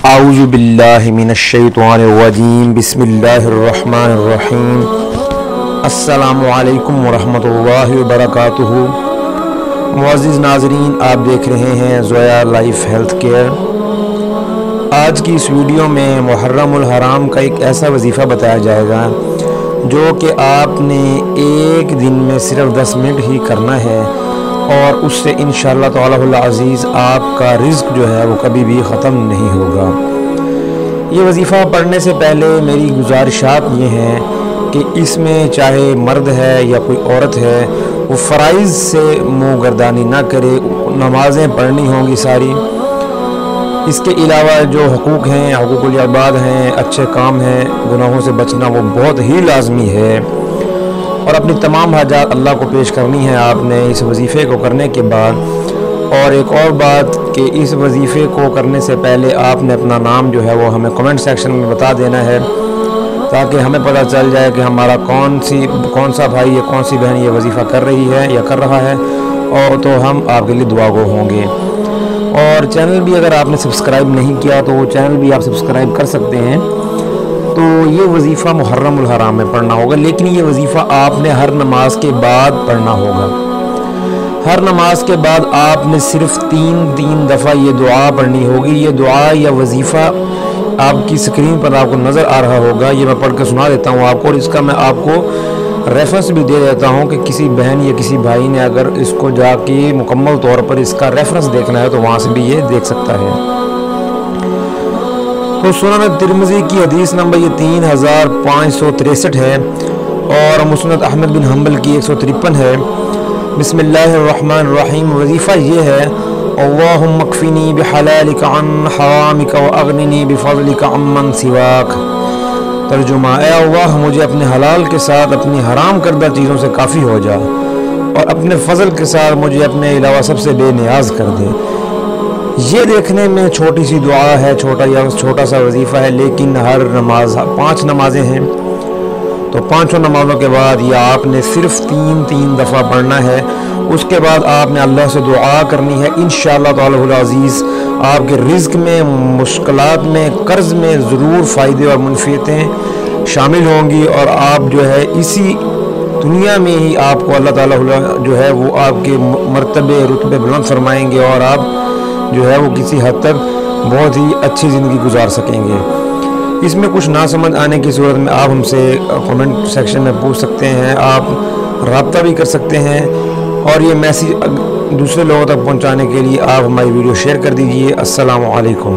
اعوذ باللہ من الشیطان الرجیم بسم اللہ الرحمن الرحیم السلام علیکم ورحمۃ اللہ وبرکاتہ۔ معزز ناظرین، آپ دیکھ رہے ہیں زویا لائف ہیلتھ کیئر۔ آج کی اس ویڈیو میں محرم الحرام کا ایک ایسا وظیفہ بتایا جائے گا جو کہ آپ نے ایک دن میں صرف 10 منٹ ہی کرنا ہے، اور اس سے انشاءاللہ تعالی العزیز آپ کا رزق جو ہے وہ کبھی بھی ختم نہیں ہوگا۔ یہ وظیفہ پڑھنے سے پہلے میری گزارشات یہ ہیں کہ اس میں چاہے مرد ہے یا کوئی عورت ہے، وہ فرائض سے منہ گردانی نہ کرے، نمازیں پڑھنی ہوں گی ساری۔ اس کے علاوہ جو حقوق ہیں، حقوق العباد ہیں، اچھے کام ہیں، گناہوں سے بچنا وہ بہت ہی لازمی ہے، اور اپنی تمام حاجات اللہ کو پیش کرنی ہے آپ نے اس وظیفے کو کرنے کے بعد۔ اور ایک اور بات کہ اس وظیفے کو کرنے سے پہلے آپ نے اپنا نام جو ہے وہ ہمیں کمنٹ سیکشن میں بتا دینا ہے، تاکہ ہمیں پتہ چل جائے کہ ہمارا کون سا بھائی یا کون سی بہن یہ وظیفہ کر رہی ہے یا کر رہا ہے، اور تو ہم آپ کے لیے دعا گو ہوں گے۔ اور چینل بھی اگر آپ نے سبسکرائب نہیں کیا تو وہ چینل بھی آپ سبسکرائب کر سکتے ہیں۔ تو یہ وظیفہ محرم الحرام میں پڑھنا ہوگا، لیکن یہ وظیفہ آپ نے ہر نماز کے بعد پڑھنا ہوگا۔ ہر نماز کے بعد آپ نے صرف تین دفعہ یہ دعا پڑھنی ہوگی۔ یہ دعا یا وظیفہ آپ کی سکرین پر آپ کو نظر آ رہا ہوگا، یہ میں پڑھ کے سنا دیتا ہوں آپ کو، اور اس کا میں آپ کو ریفرنس بھی دے دیتا ہوں کہ کسی بہن یا کسی بھائی نے اگر اس کو جا کے مکمل طور پر اس کا ریفرنس دیکھنا ہے تو وہاں سے بھی یہ دیکھ سکتا ہے۔ تو سنن ترمذی کی حدیث نمبر یہ 3563 ہے، اور مسند احمد بن حنبل کی 153 ہے۔ بسم اللہ الرحمن الرحیم۔ وظیفہ یہ ہے: اللہم اکفنی بحلالک عن حرامک واغننی بفضلک عمن سواک۔ ترجمہ: اے اللہ، مجھے اپنے حلال کے ساتھ اپنی حرام کردہ چیزوں سے کافی ہو جا، اور اپنے فضل کے ساتھ مجھے اپنے علاوہ سب سے بے نیاز کر دے۔ یہ دیکھنے میں چھوٹی سی دعا ہے، چھوٹا سا وظیفہ ہے، لیکن ہر نماز 5 نمازیں ہیں، تو 5 نمازوں کے بعد یہ آپ نے صرف تین دفعہ پڑھنا ہے۔ اس کے بعد آپ نے اللہ سے دعا کرنی ہے، انشاءاللہ تعالی العزیز آپ کے رزق میں، مشکلات میں، قرض میں ضرور فائدے اور منفعتیں شامل ہوں گی، اور آپ جو ہے اسی دنیا میں ہی آپ کو اللہ تعالی جو ہے وہ آپ کے مرتبے رتبے بلند فرمائیں گے، اور آپ جو ہے وہ کسی حد تک بہت ہی اچھی زندگی گزار سکیں گے۔ اس میں کچھ نہ سمجھ آنے کی صورت میں آپ ہم سے کمنٹ سیکشن میں پوچھ سکتے ہیں، آپ رابطہ بھی کر سکتے ہیں، اور یہ میسیج دوسرے لوگوں تک پہنچانے کے لیے آپ ہماری ویڈیو شیئر کر دیجئے۔ السلام علیکم۔